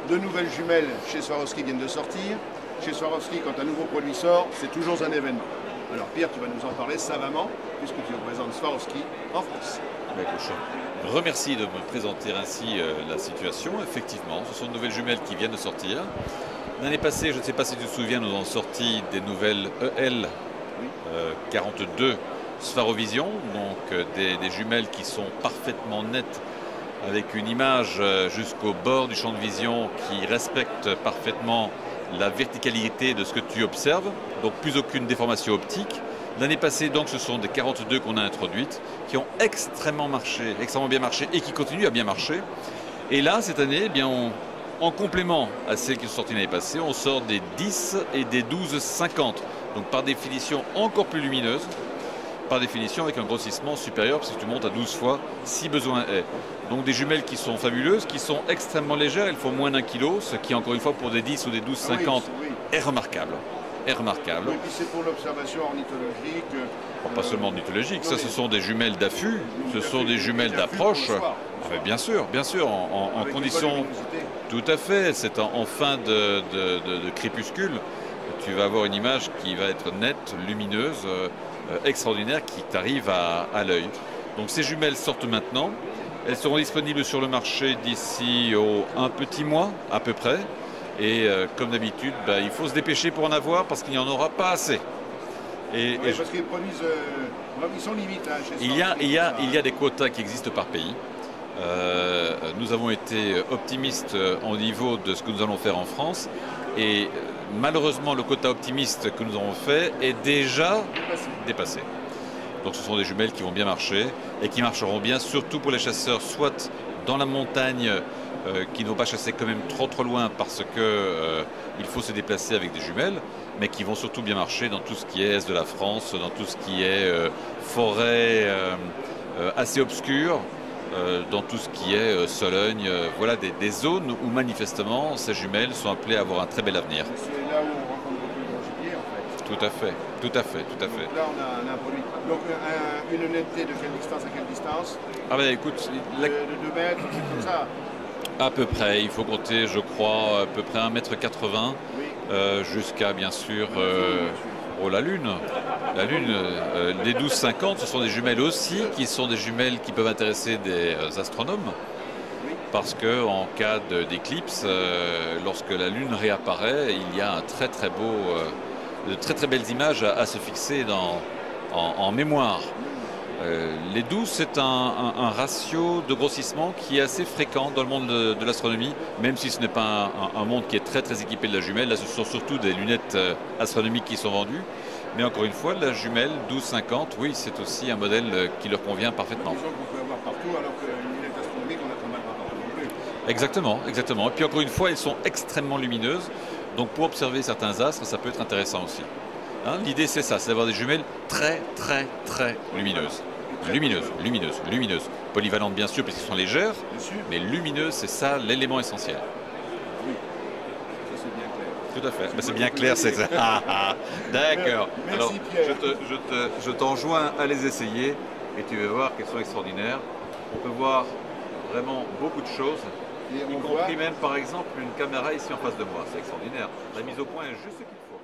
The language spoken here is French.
de nouvelles jumelles chez Swarovski viennent de sortir. Chez Swarovski, quand un nouveau produit sort, c'est toujours un événement. Alors Pierre, tu vas nous en parler savamment, puisque tu représentes Swarovski en France. Je remercie de me présenter ainsi la situation. Effectivement, ce sont de nouvelles jumelles qui viennent de sortir. L'année passée, je ne sais pas si tu te souviens, nous avons sorti des nouvelles EL 42 Swarovision, donc des jumelles qui sont parfaitement nettes, avec une image jusqu'au bord du champ de vision qui respecte parfaitement la verticalité de ce que tu observes, donc plus aucune déformation optique. L'année passée, donc, ce sont des 42 qu'on a introduites, qui ont extrêmement bien marché et qui continuent à bien marcher. Et là, cette année, eh bien, en complément à celles qui sont sorties l'année passée, on sort des 10 et des 12-50, donc par définition encore plus lumineuses, par définition avec un grossissement supérieur, parce que tu montes à 12 fois si besoin est. Donc des jumelles qui sont fabuleuses, qui sont extrêmement légères, elles font moins d'1 kilo, ce qui encore une fois pour des 10 ou des 12-50 est remarquable. Est remarquable. Oui, et puis c'est pour l'observation ornithologique. Pas seulement ornithologique, ça ce sont des jumelles d'affût, ce sont des jumelles d'approche. Bien sûr, en conditions... Tout à fait, c'est en fin de crépuscule. Tu vas avoir une image qui va être nette, lumineuse, extraordinaire, qui t'arrive à l'œil. Donc ces jumelles sortent maintenant. Elles seront disponibles sur le marché d'ici un petit mois à peu près. Et comme d'habitude, il faut se dépêcher pour en avoir parce qu'il n'y en aura pas assez. Parce qu'ils produisent, ils sont limites. Hein, chez il y a des quotas qui existent par pays. Nous avons été optimistes au niveau de ce que nous allons faire en France. Et malheureusement, le quota optimiste que nous avons fait est déjà dépassé. Donc ce sont des jumelles qui vont bien marcher et qui marcheront bien, surtout pour les chasseurs, soit dans la montagne, qui ne vont pas chasser quand même trop loin parce qu'il faut se déplacer avec des jumelles, mais qui vont surtout bien marcher dans tout ce qui est est de la France, dans tout ce qui est forêt assez obscure, dans tout ce qui est Sologne, voilà des zones où manifestement ces jumelles sont appelées à avoir un très bel avenir. C'est là où on rencontre beaucoup de gros gibier en fait. Tout à fait. Donc là on a un produit. Donc une netteté de quelle distance à quelle distance? Écoute, de 2 mètres, comme ça. À peu près, il faut compter, je crois, à peu près 1,80 m jusqu'à bien sûr la Lune. La Lune, les 12-50, ce sont des jumelles aussi, qui sont des jumelles qui peuvent intéresser des astronomes. Parce qu'en cas d'éclipse, lorsque la Lune réapparaît, il y a un de très belles images à se fixer en mémoire. Les 12, c'est un ratio de grossissement qui est assez fréquent dans le monde de l'astronomie, même si ce n'est pas un monde qui est très équipé de la jumelle. Là, ce sont surtout des lunettes astronomiques qui sont vendues. Mais encore une fois, la jumelle 12-50, oui, c'est aussi un modèle qui leur convient parfaitement. Disons qu'on peut avoir partout, alors qu'une lunette astronomique, on n'attend pas partout non plus. Exactement. Et puis encore une fois, elles sont extrêmement lumineuses. Donc pour observer certains astres, ça peut être intéressant aussi. Hein, l'idée, c'est ça, c'est d'avoir des jumelles très lumineuses. Lumineuses. Polyvalentes, bien sûr, parce qu'elles sont légères, mais lumineuses, c'est ça l'élément essentiel. Oui, ça c'est bien clair. Tout à fait. C'est bien clair, c'est ça. D'accord. Alors, je t'enjoins à les essayer et tu vas voir qu'elles sont extraordinaires. On peut voir vraiment beaucoup de choses, y compris même, par exemple, une caméra ici en face de moi. C'est extraordinaire. La mise au point est juste ce qu'il faut.